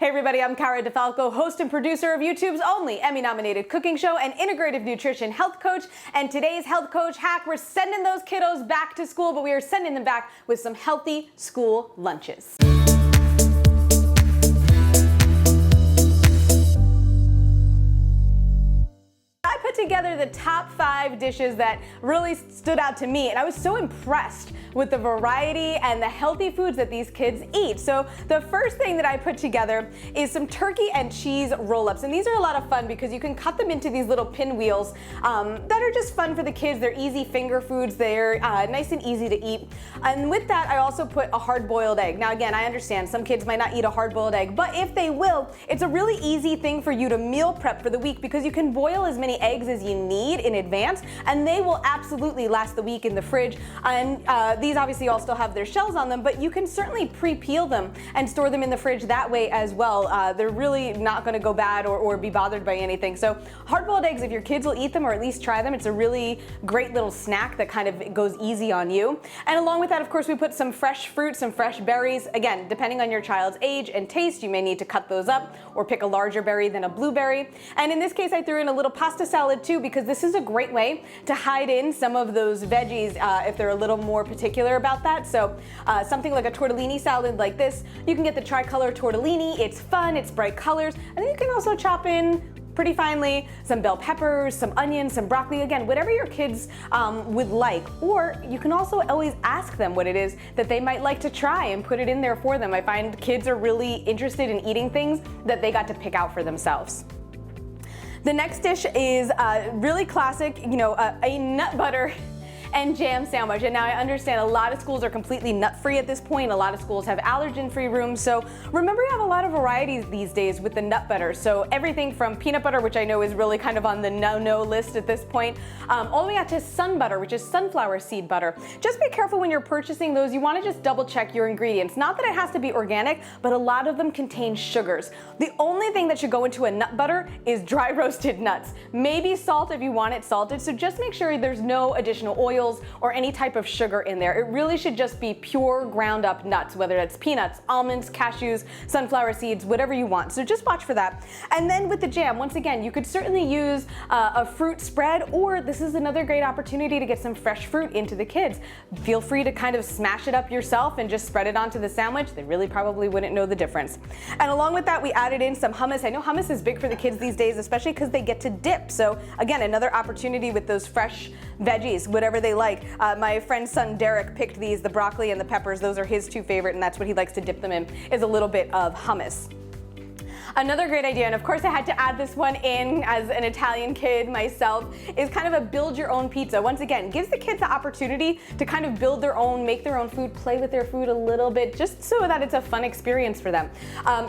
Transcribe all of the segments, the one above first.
Hey everybody, I'm Cara Di Falco, host and producer of YouTube's only Emmy-nominated cooking show and integrative nutrition health coach. And today's health coach hack, we're sending those kiddos back to school, but we are sending them back with some healthy school lunches. I put together the top 5 dishes that really stood out to me, and I was so impressed with the variety and the healthy foods that these kids eat. So the first thing that I put together is some turkey and cheese roll-ups, and these are a lot of fun because you can cut them into these little pinwheels that are just fun for the kids. They're easy finger foods, they're nice and easy to eat. And with that, I also put a hard-boiled egg. Now again, I understand some kids might not eat a hard-boiled egg, but if they will, it's a really easy thing for you to meal prep for the week because you can boil as many eggs as you need in advance, and they will absolutely last the week in the fridge. And these obviously all still have their shells on them, but you can certainly pre-peel them and store them in the fridge that way as well. They're really not going to go bad or be bothered by anything. So hard-boiled eggs, if your kids will eat them or at least try them, it's a really great little snack that kind of goes easy on you. And along with that, of course, we put some fresh fruit, some fresh berries. Again, depending on your child's age and taste, you may need to cut those up or pick a larger berry than a blueberry. And in this case, I threw in a little pasta salad too, because this is a great way to hide in some of those veggies if they're a little more particular about that. So something like a tortellini salad like this, you can get the tricolor tortellini. It's fun, it's bright colors, and then you can also chop in pretty finely some bell peppers, some onions, some broccoli, again, whatever your kids would like. Or you can also always ask them what it is that they might like to try and put it in there for them. I find kids are really interested in eating things that they got to pick out for themselves. The next dish is really classic, a nut butter and jam sandwich. And now I understand a lot of schools are completely nut-free at this point. A lot of schools have allergen-free rooms. So remember, you have a lot of varieties these days with the nut butter. So everything from peanut butter, which I know is really kind of on the no-no list at this point, all the way out to sun butter, which is sunflower seed butter. Just be careful when you're purchasing those. You want to just double check your ingredients. Not that it has to be organic, but a lot of them contain sugars. The only thing that should go into a nut butter is dry roasted nuts. Maybe salt if you want it salted. So just make sure there's no additional oils or any type of sugar in there. It really should just be pure ground up nuts, whether that's peanuts, almonds, cashews, sunflower seeds, whatever you want. So just watch for that. And then with the jam, once again, you could certainly use a fruit spread, or this is another great opportunity to get some fresh fruit into the kids. Feel free to kind of smash it up yourself and just spread it onto the sandwich. They really probably wouldn't know the difference. And along with that, we added in some hummus. I know hummus is big for the kids these days, especially because they get to dip. So again, another opportunity with those fresh veggies, whatever they like. My friend's son Derek picked these, the broccoli and the peppers. Those are his 2 favorite, and that's what he likes to dip them in, is a little bit of hummus. Another great idea, and of course I had to add this one in as an Italian kid myself, is kind of a build your own pizza. Once again, gives the kids the opportunity to kind of build their own, make their own food, play with their food a little bit, just so that it's a fun experience for them.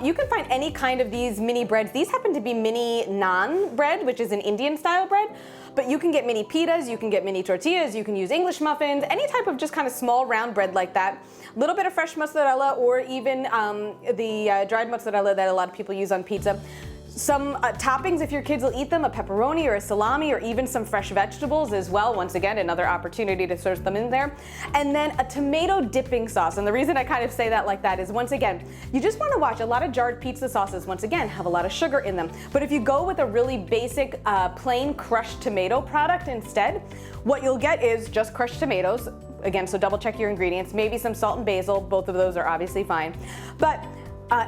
You can find any kind of these mini breads. These happen to be mini naan bread, which is an Indian style bread. But you can get mini pitas, you can get mini tortillas, you can use English muffins, any type of just kind of small round bread like that. A little bit of fresh mozzarella, or even the dried mozzarella that a lot of people use on pizza. Some toppings, if your kids will eat them, a pepperoni or a salami, or even some fresh vegetables as well. Once again, another opportunity to source them in there. And then a tomato dipping sauce. And the reason I kind of say that like that is, once again, you just want to watch. A lot of jarred pizza sauces, once again, have a lot of sugar in them. But if you go with a really basic plain crushed tomato product instead, what you'll get is just crushed tomatoes. Again, so double check your ingredients. Maybe some salt and basil. Both of those are obviously fine. But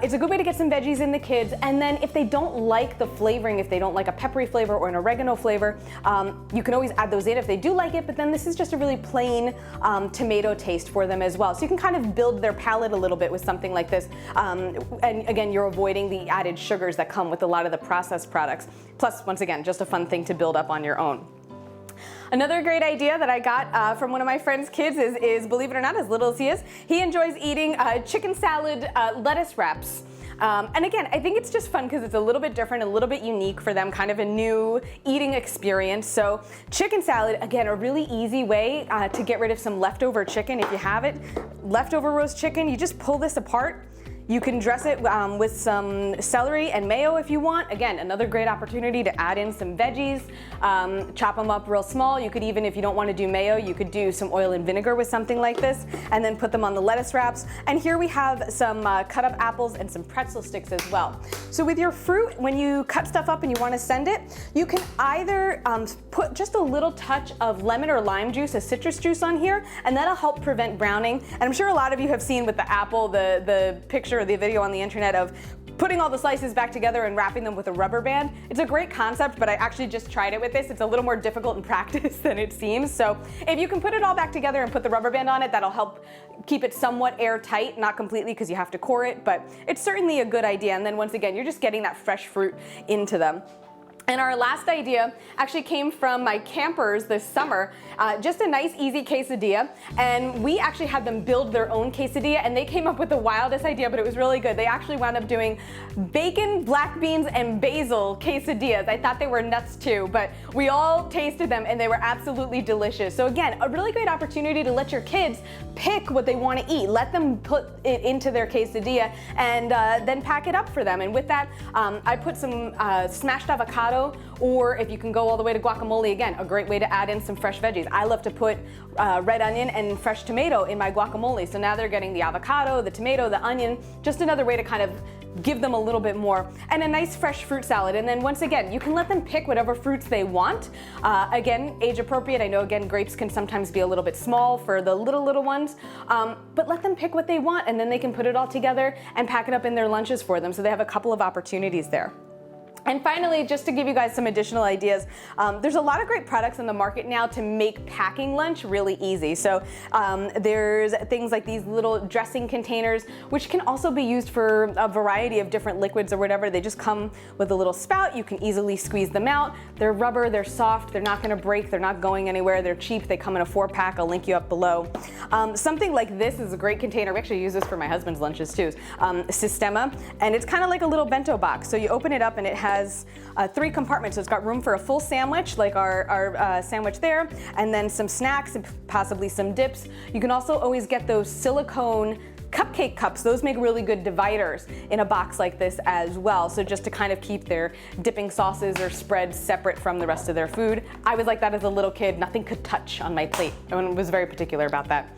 it's a good way to get some veggies in the kids. And then if they don't like the flavoring, if they don't like a peppery flavor or an oregano flavor, you can always add those in if they do like it, but then this is just a really plain tomato taste for them as well. So you can kind of build their palate a little bit with something like this. And again, you're avoiding the added sugars that come with a lot of the processed products. Plus, once again, just a fun thing to build up on your own. Another great idea that I got from one of my friend's kids is, believe it or not, as little as he enjoys eating chicken salad lettuce wraps. And again, I think it's just fun because it's a little bit different, a little bit unique for them, kind of a new eating experience. So chicken salad, again, a really easy way to get rid of some leftover chicken. If you have it, leftover roast chicken, you just pull this apart. You can dress it with some celery and mayo if you want. Again, another great opportunity to add in some veggies. Chop them up real small. You could even, if you don't want to do mayo, you could do some oil and vinegar with something like this, and then put them on the lettuce wraps. And here we have some cut up apples and some pretzel sticks as well. So with your fruit, when you cut stuff up and you want to send it, you can either put just a little touch of lemon or lime juice, a citrus juice on here, and that'll help prevent browning. And I'm sure a lot of you have seen with the apple, the picture or the video on the internet of putting all the slices back together and wrapping them with a rubber band. It's a great concept, but I actually just tried it with this. It's a little more difficult in practice than it seems. So if you can put it all back together and put the rubber band on it, that'll help keep it somewhat airtight, not completely because you have to core it, but it's certainly a good idea. And then once again, you're just getting that fresh fruit into them. And our last idea actually came from my campers this summer. Just a nice, easy quesadilla. And we actually had them build their own quesadilla, and they came up with the wildest idea, but it was really good. They actually wound up doing bacon, black beans, and basil quesadillas. I thought they were nuts too, but we all tasted them and they were absolutely delicious. So again, a really great opportunity to let your kids pick what they want to eat. Let them put it into their quesadilla and then pack it up for them. And with that, I put some smashed avocado, or if you can go all the way to guacamole, again, a great way to add in some fresh veggies. I love to put red onion and fresh tomato in my guacamole. So now they're getting the avocado, the tomato, the onion, just another way to kind of give them a little bit more, and a nice fresh fruit salad. And then once again, you can let them pick whatever fruits they want. Again, age appropriate. I know again, grapes can sometimes be a little bit small for the little ones, but let them pick what they want, and then they can put it all together and pack it up in their lunches for them. So they have a couple of opportunities there. And finally, just to give you guys some additional ideas, there's a lot of great products in the market now to make packing lunch really easy. So there's things like these little dressing containers, which can also be used for a variety of different liquids or whatever. They just come with a little spout. You can easily squeeze them out. They're rubber, they're soft, they're not gonna break, they're not going anywhere, they're cheap. They come in a 4-pack, I'll link you up below. Something like this is a great container. We actually use this for my husband's lunches too. Sistema, and it's kind of like a little bento box. So you open it up and it has 3 compartments. So it's got room for a full sandwich, like our sandwich there, and then some snacks and possibly some dips. You can also always get those silicone cupcake cups. Those make really good dividers in a box like this as well. So just to kind of keep their dipping sauces or spreads separate from the rest of their food. I was like that as a little kid. Nothing could touch on my plate. I was very particular about that.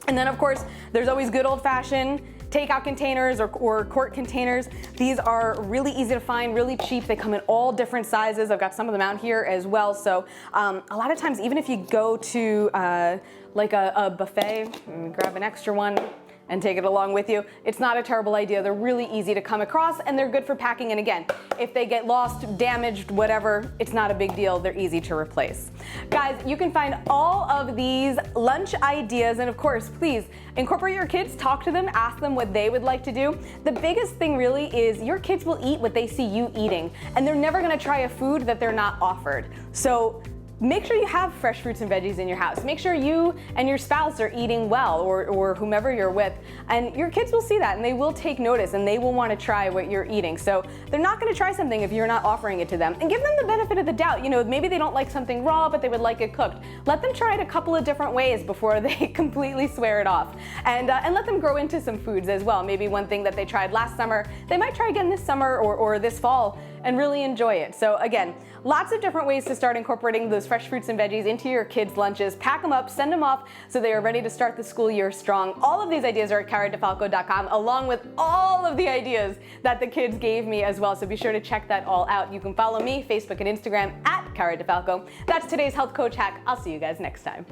And then of course, there's always good old-fashioned takeout containers or quart containers. These are really easy to find, really cheap. They come in all different sizes. I've got some of them out here as well. So a lot of times, even if you go to like a buffet, grab an extra one and take it along with you, it's not a terrible idea. They're really easy to come across and they're good for packing. And again, if they get lost, damaged, whatever, it's not a big deal. They're easy to replace. Guys, you can find all of these lunch ideas, and of course, please incorporate your kids, talk to them, ask them what they would like to do. The biggest thing really is your kids will eat what they see you eating, and they're never gonna try a food that they're not offered. So make sure you have fresh fruits and veggies in your house. Make sure you and your spouse are eating well, or whomever you're with, and your kids will see that and they will take notice and they will want to try what you're eating. So they're not going to try something if you're not offering it to them, and give them the benefit of the doubt. You know, maybe they don't like something raw, but they would like it cooked. Let them try it a couple of different ways before they completely swear it off, and let them grow into some foods as well. Maybe one thing that they tried last summer, they might try again this summer or this fall and really enjoy it. So again, lots of different ways to start incorporating those fresh fruits and veggies into your kids' lunches. Pack them up, send them off so they are ready to start the school year strong. All of these ideas are at caradifalco.com, along with all of the ideas that the kids gave me as well. So be sure to check that all out. You can follow me, Facebook and Instagram at Cara Di Falco. That's today's health coach hack. I'll see you guys next time.